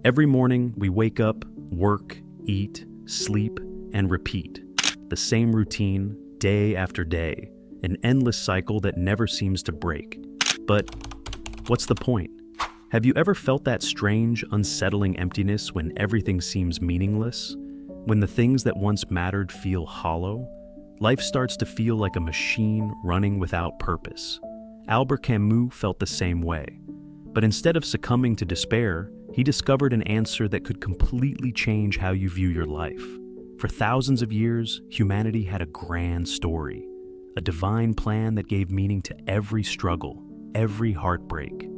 Every morning, we wake up, work, eat, sleep, and repeat. The same routine, day after day, an endless cycle that never seems to break. But what's the point? Have you ever felt that strange, unsettling emptiness when everything seems meaningless? When the things that once mattered feel hollow? Life starts to feel like a machine running without purpose. Albert Camus felt the same way. But instead of succumbing to despair, he discovered an answer that could completely change how you view your life. For thousands of years, humanity had a grand story, a divine plan that gave meaning to every struggle, every heartbreak.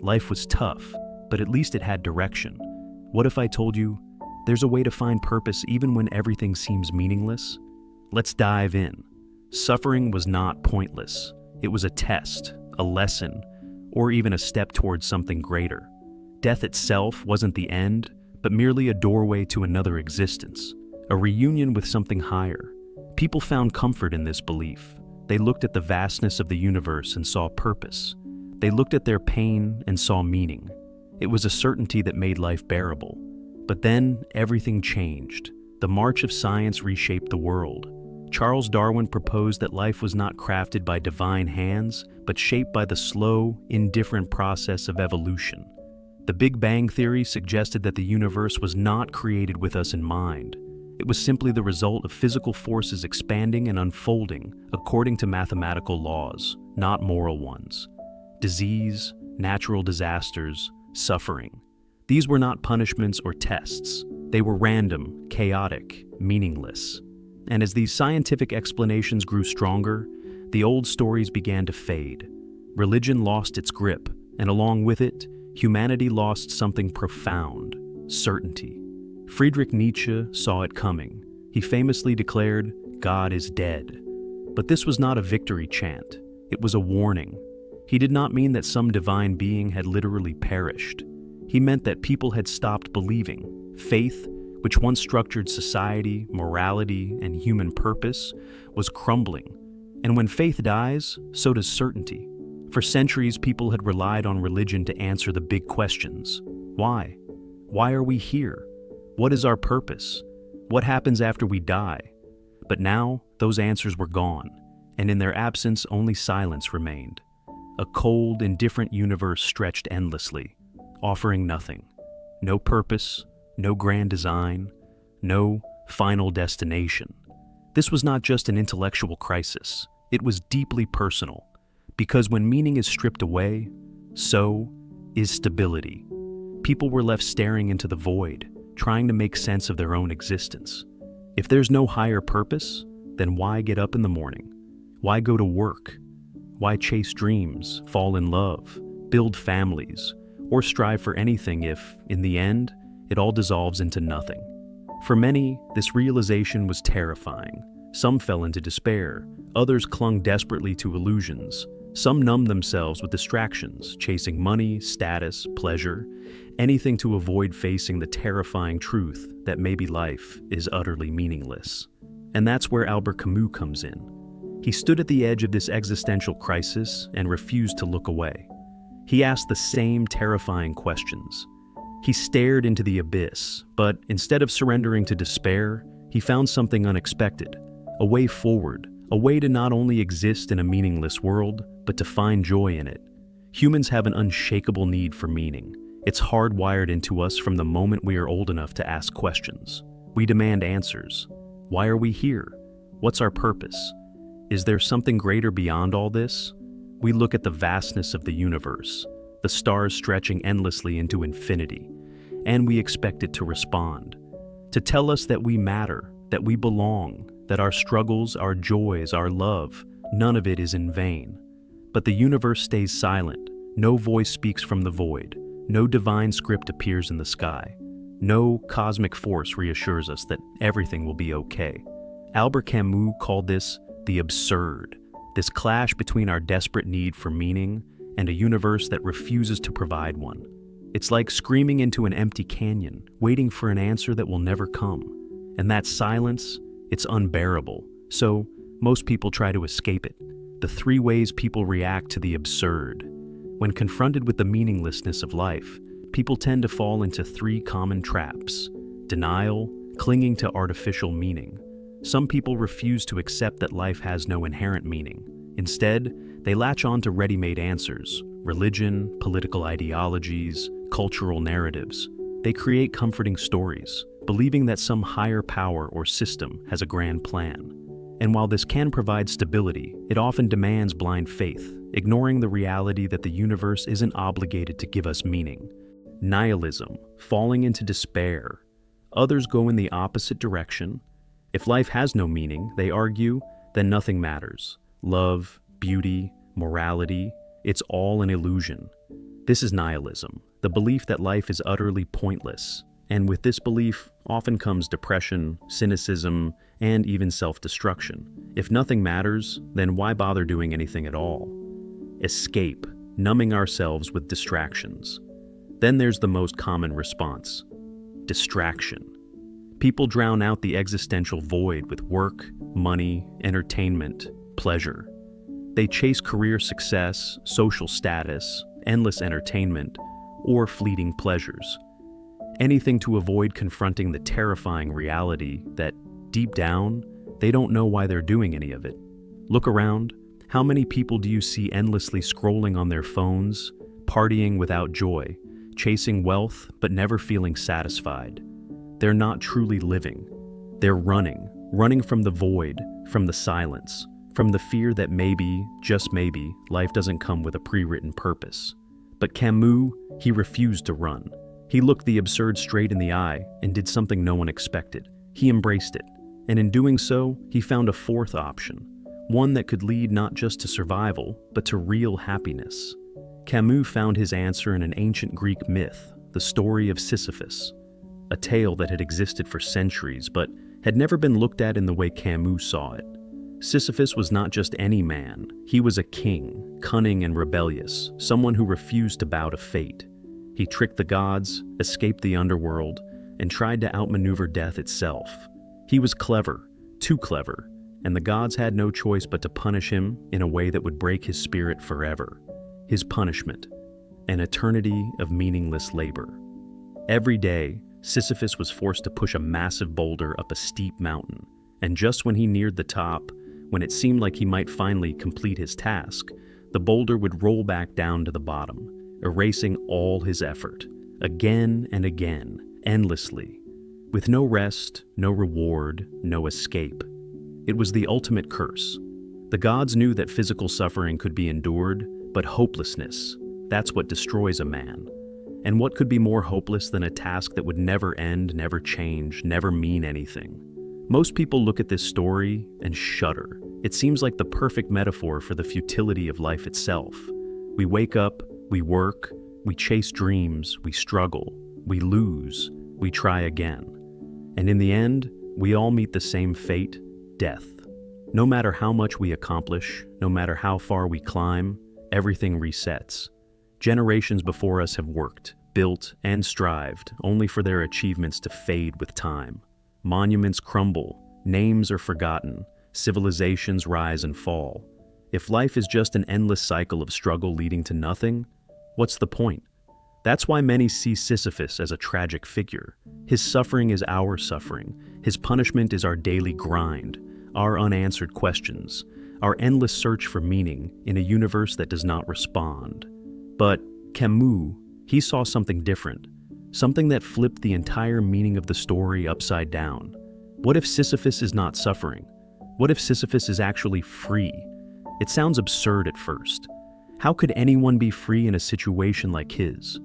Life was tough, but at least it had direction. What if I told you, there's a way to find purpose even when everything seems meaningless? Let's dive in. Suffering was not pointless. It was a test, a lesson, or even a step towards something greater. Death itself wasn't the end, but merely a doorway to another existence, a reunion with something higher. People found comfort in this belief. They looked at the vastness of the universe and saw purpose. They looked at their pain and saw meaning. It was a certainty that made life bearable. But then everything changed. The march of science reshaped the world. Charles Darwin proposed that life was not crafted by divine hands, but shaped by the slow, indifferent process of evolution. The Big Bang Theory suggested that the universe was not created with us in mind. It was simply the result of physical forces expanding and unfolding according to mathematical laws, not moral ones. Disease, natural disasters, suffering. These were not punishments or tests. They were random, chaotic, meaningless. And as these scientific explanations grew stronger, the old stories began to fade. Religion lost its grip, and along with it, humanity lost something profound: certainty. Friedrich Nietzsche saw it coming. He famously declared, "God is dead." But this was not a victory chant. It was a warning. He did not mean that some divine being had literally perished. He meant that people had stopped believing. Faith, which once structured society, morality, and human purpose, was crumbling. And when faith dies, so does certainty. For centuries, people had relied on religion to answer the big questions. Why? Why are we here? What is our purpose? What happens after we die? But now, those answers were gone, and in their absence, only silence remained. A cold, indifferent universe stretched endlessly, offering nothing. No purpose, no grand design, no final destination. This was not just an intellectual crisis. It was deeply personal, because when meaning is stripped away, so is stability. People were left staring into the void, trying to make sense of their own existence. If there's no higher purpose, then why get up in the morning? Why go to work? Why chase dreams, fall in love, build families, or strive for anything if, in the end, it all dissolves into nothing? For many, this realization was terrifying. Some fell into despair, others clung desperately to illusions. Some numbed themselves with distractions, chasing money, status, pleasure, anything to avoid facing the terrifying truth that maybe life is utterly meaningless. And that's where Albert Camus comes in. He stood at the edge of this existential crisis and refused to look away. He asked the same terrifying questions. He stared into the abyss, but instead of surrendering to despair, he found something unexpected, a way forward, a way to not only exist in a meaningless world, but to find joy in it. Humans have an unshakable need for meaning. It's hardwired into us from the moment we are old enough to ask questions. We demand answers. Why are we here? What's our purpose? Is there something greater beyond all this? We look at the vastness of the universe, the stars stretching endlessly into infinity, and we expect it to respond, to tell us that we matter, that we belong, that our struggles, our joys, our love, none of it is in vain. But the universe stays silent. No voice speaks from the void. No divine script appears in the sky. No cosmic force reassures us that everything will be okay. Albert Camus called this the absurd, this clash between our desperate need for meaning and a universe that refuses to provide one. It's like screaming into an empty canyon, waiting for an answer that will never come. And that silence, it's unbearable. So most people try to escape it. The three ways people react to the absurd. When confronted with the meaninglessness of life, people tend to fall into three common traps: denial, clinging to artificial meaning. Some people refuse to accept that life has no inherent meaning. Instead, they latch on to ready-made answers: religion, political ideologies, cultural narratives. They create comforting stories, believing that some higher power or system has a grand plan. And while this can provide stability, it often demands blind faith, ignoring the reality that the universe isn't obligated to give us meaning. Nihilism, falling into despair. Others go in the opposite direction. If life has no meaning, they argue, then nothing matters. Love, beauty, morality, it's all an illusion. This is nihilism, the belief that life is utterly pointless. And with this belief often comes depression, cynicism, and even self-destruction. If nothing matters, then why bother doing anything at all? Escape, numbing ourselves with distractions. Then there's the most common response: distraction. People drown out the existential void with work, money, entertainment, pleasure. They chase career success, social status, endless entertainment, or fleeting pleasures. Anything to avoid confronting the terrifying reality that, deep down, they don't know why they're doing any of it. Look around. How many people do you see endlessly scrolling on their phones, partying without joy, chasing wealth but never feeling satisfied? They're not truly living. They're running from the void, from the silence, from the fear that maybe, just maybe, life doesn't come with a pre-written purpose. But Camus, he refused to run. He looked the absurd straight in the eye and did something no one expected. He embraced it, and in doing so, he found a fourth option, one that could lead not just to survival, but to real happiness. Camus found his answer in an ancient Greek myth, the story of Sisyphus, a tale that had existed for centuries but had never been looked at in the way Camus saw it. Sisyphus was not just any man, he was a king, cunning and rebellious, someone who refused to bow to fate. He tricked the gods, escaped the underworld, and tried to outmaneuver death itself. He was clever, too clever, and the gods had no choice but to punish him in a way that would break his spirit forever. His punishment, an eternity of meaningless labor. Every day, Sisyphus was forced to push a massive boulder up a steep mountain, and just when he neared the top, when it seemed like he might finally complete his task, the boulder would roll back down to the bottom, erasing all his effort, again and again, endlessly, with no rest, no reward, no escape. It was the ultimate curse. The gods knew that physical suffering could be endured, but hopelessness, that's what destroys a man. And what could be more hopeless than a task that would never end, never change, never mean anything? Most people look at this story and shudder. It seems like the perfect metaphor for the futility of life itself. We wake up, we work, we chase dreams, we struggle, we lose, we try again. And in the end, we all meet the same fate: death. No matter how much we accomplish, no matter how far we climb, everything resets. Generations before us have worked, built, and strived, only for their achievements to fade with time. Monuments crumble, names are forgotten, civilizations rise and fall. If life is just an endless cycle of struggle leading to nothing, what's the point? That's why many see Sisyphus as a tragic figure. His suffering is our suffering. His punishment is our daily grind, our unanswered questions, our endless search for meaning in a universe that does not respond. But Camus, he saw something different, something that flipped the entire meaning of the story upside down. What if Sisyphus is not suffering? What if Sisyphus is actually free? It sounds absurd at first. How could anyone be free in a situation like his?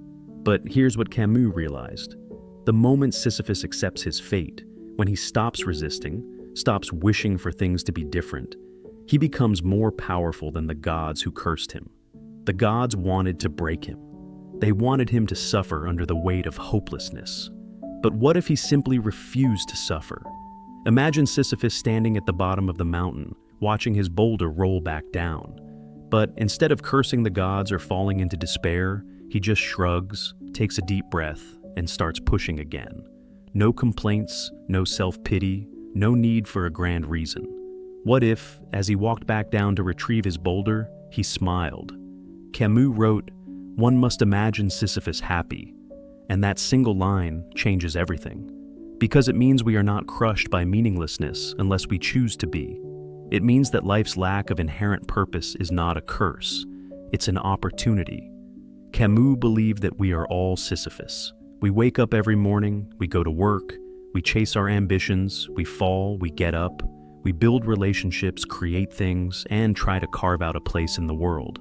But here's what Camus realized. The moment Sisyphus accepts his fate, when he stops resisting, stops wishing for things to be different, he becomes more powerful than the gods who cursed him. The gods wanted to break him. They wanted him to suffer under the weight of hopelessness. But what if he simply refused to suffer? Imagine Sisyphus standing at the bottom of the mountain, watching his boulder roll back down. But instead of cursing the gods or falling into despair, he just shrugs, takes a deep breath, and starts pushing again. No complaints, no self-pity, no need for a grand reason. What if, as he walked back down to retrieve his boulder, he smiled? Camus wrote, "One must imagine Sisyphus happy. And that single line changes everything. Because it means we are not crushed by meaninglessness unless we choose to be. It means that life's lack of inherent purpose is not a curse. It's an opportunity. Camus believed that we are all Sisyphus. We wake up every morning, we go to work, we chase our ambitions, we fall, we get up, we build relationships, create things, and try to carve out a place in the world.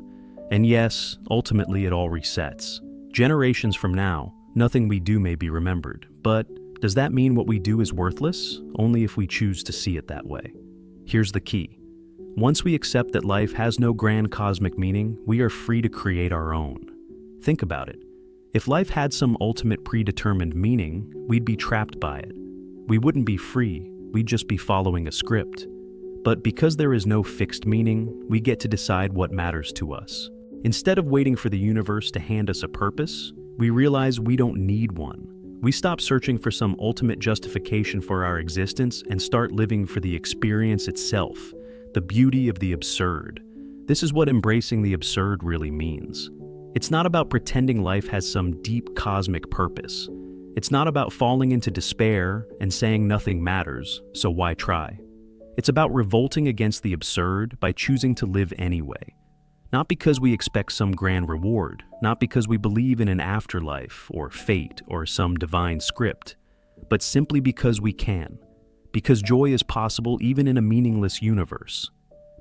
And yes, ultimately it all resets. Generations from now, nothing we do may be remembered, but does that mean what we do is worthless? Only if we choose to see it that way. Here's the key. Once we accept that life has no grand cosmic meaning, we are free to create our own. Think about it. If life had some ultimate predetermined meaning, we'd be trapped by it. We wouldn't be free, we'd just be following a script. But because there is no fixed meaning, we get to decide what matters to us. Instead of waiting for the universe to hand us a purpose, we realize we don't need one. We stop searching for some ultimate justification for our existence and start living for the experience itself, the beauty of the absurd. This is what embracing the absurd really means. It's not about pretending life has some deep cosmic purpose. It's not about falling into despair and saying nothing matters, so why try? It's about revolting against the absurd by choosing to live anyway. Not because we expect some grand reward, not because we believe in an afterlife or fate or some divine script, but simply because we can. Because joy is possible even in a meaningless universe.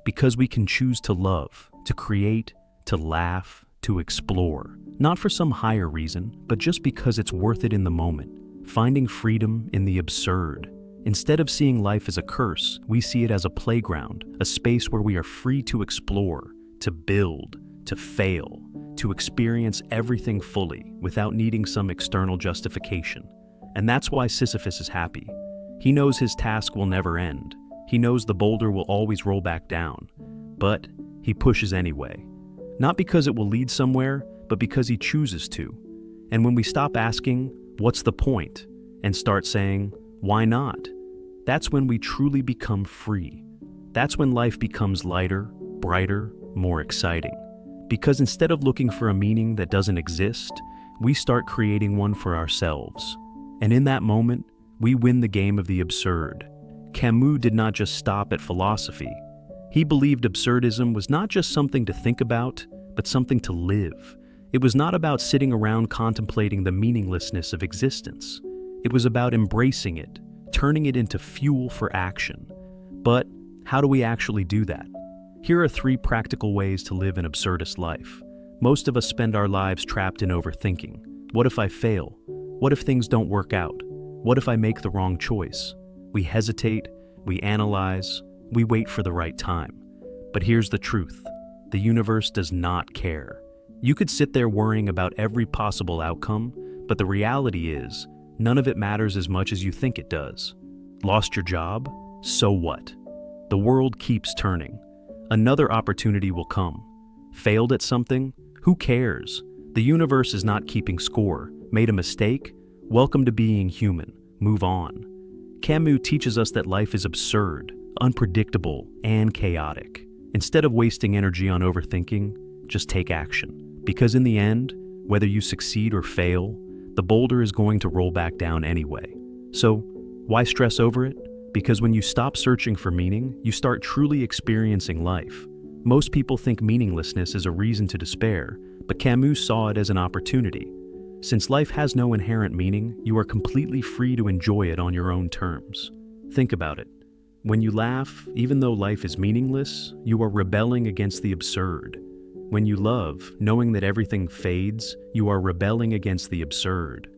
Because we can choose to love, to create, to laugh, to explore. Not for some higher reason, but just because it's worth it in the moment. Finding freedom in the absurd. Instead of seeing life as a curse, we see it as a playground, a space where we are free to explore, to build, to fail, to experience everything fully without needing some external justification. And that's why Sisyphus is happy. He knows his task will never end. He knows the boulder will always roll back down. But he pushes anyway. Not because it will lead somewhere, but because he chooses to. And when we stop asking, what's the point? And start saying, why not? That's when we truly become free. That's when life becomes lighter, brighter, more exciting. Because instead of looking for a meaning that doesn't exist, we start creating one for ourselves. And in that moment, we win the game of the absurd. Camus did not just stop at philosophy. He believed absurdism was not just something to think about, but something to live. It was not about sitting around contemplating the meaninglessness of existence. It was about embracing it, turning it into fuel for action. But how do we actually do that? Here are 3 practical ways to live an absurdist life. Most of us spend our lives trapped in overthinking. What if I fail? What if things don't work out? What if I make the wrong choice? We hesitate, we analyze, we wait for the right time. But here's the truth. The universe does not care. You could sit there worrying about every possible outcome, but the reality is, none of it matters as much as you think it does. Lost your job? So what? The world keeps turning. Another opportunity will come. Failed at something? Who cares? The universe is not keeping score. Made a mistake? Welcome to being human. Move on. Camus teaches us that life is absurd, unpredictable, and chaotic. Instead of wasting energy on overthinking, just take action. Because in the end, whether you succeed or fail, the boulder is going to roll back down anyway. So, why stress over it? Because when you stop searching for meaning, you start truly experiencing life. Most people think meaninglessness is a reason to despair, but Camus saw it as an opportunity. Since life has no inherent meaning, you are completely free to enjoy it on your own terms. Think about it. When you laugh, even though life is meaningless, you are rebelling against the absurd. When you love, knowing that everything fades, you are rebelling against the absurd.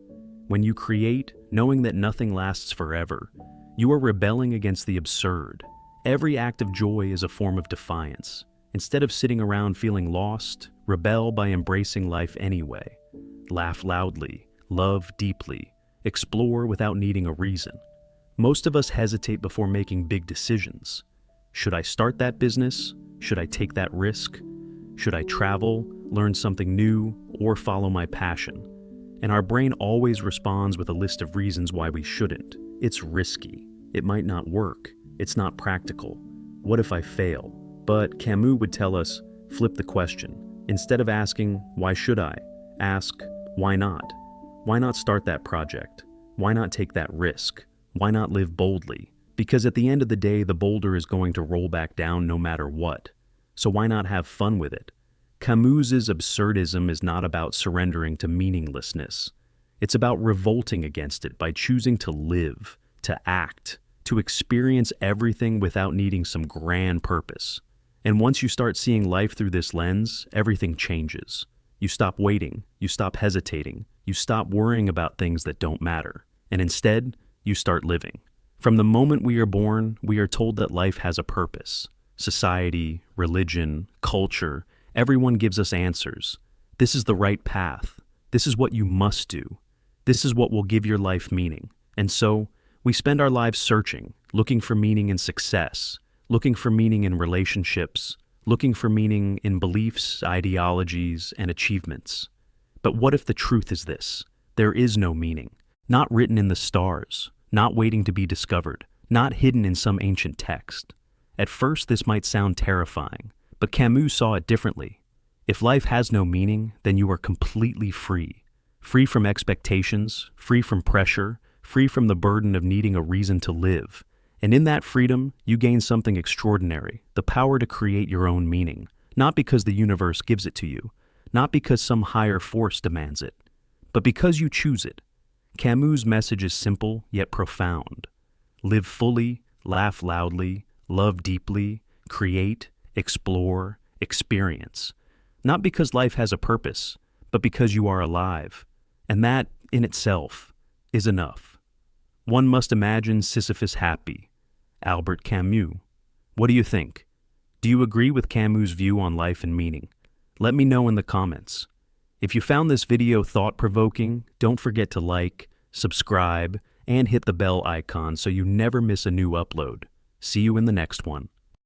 When you create, knowing that nothing lasts forever, you are rebelling against the absurd. Every act of joy is a form of defiance. Instead of sitting around feeling lost, rebel by embracing life anyway. Laugh loudly, love deeply, explore without needing a reason. Most of us hesitate before making big decisions. Should I start that business? Should I take that risk? Should I travel, learn something new, or follow my passion? And our brain always responds with a list of reasons why we shouldn't. It's risky. It might not work. It's not practical. What if I fail? But Camus would tell us, flip the question. Instead of asking, why should I? Ask, why not? Why not start that project? Why not take that risk? Why not live boldly? Because at the end of the day, the boulder is going to roll back down no matter what. So why not have fun with it? Camus's absurdism is not about surrendering to meaninglessness. It's about revolting against it by choosing to live, to act, to experience everything without needing some grand purpose. And once you start seeing life through this lens, everything changes. You stop waiting, you stop hesitating, you stop worrying about things that don't matter, and instead, you start living. From the moment we are born, we are told that life has a purpose. Society, religion, culture, everyone gives us answers. This is the right path. This is what you must do. This is what will give your life meaning. And so, we spend our lives searching, looking for meaning in success, looking for meaning in relationships, looking for meaning in beliefs, ideologies, and achievements. But what if the truth is this? There is no meaning, not written in the stars, not waiting to be discovered, not hidden in some ancient text. At first, this might sound terrifying, but Camus saw it differently. If life has no meaning, then you are completely free. Free from expectations, free from pressure, free from the burden of needing a reason to live. And in that freedom, you gain something extraordinary, the power to create your own meaning, not because the universe gives it to you, not because some higher force demands it, but because you choose it. Camus' message is simple yet profound. Live fully, laugh loudly, love deeply, create, explore, experience. Not because life has a purpose, but because you are alive. And that, in itself, is enough. One must imagine Sisyphus happy. Albert Camus. What do you think? Do you agree with Camus' view on life and meaning? Let me know in the comments. If you found this video thought-provoking, don't forget to like, subscribe, and hit the bell icon so you never miss a new upload. See you in the next one.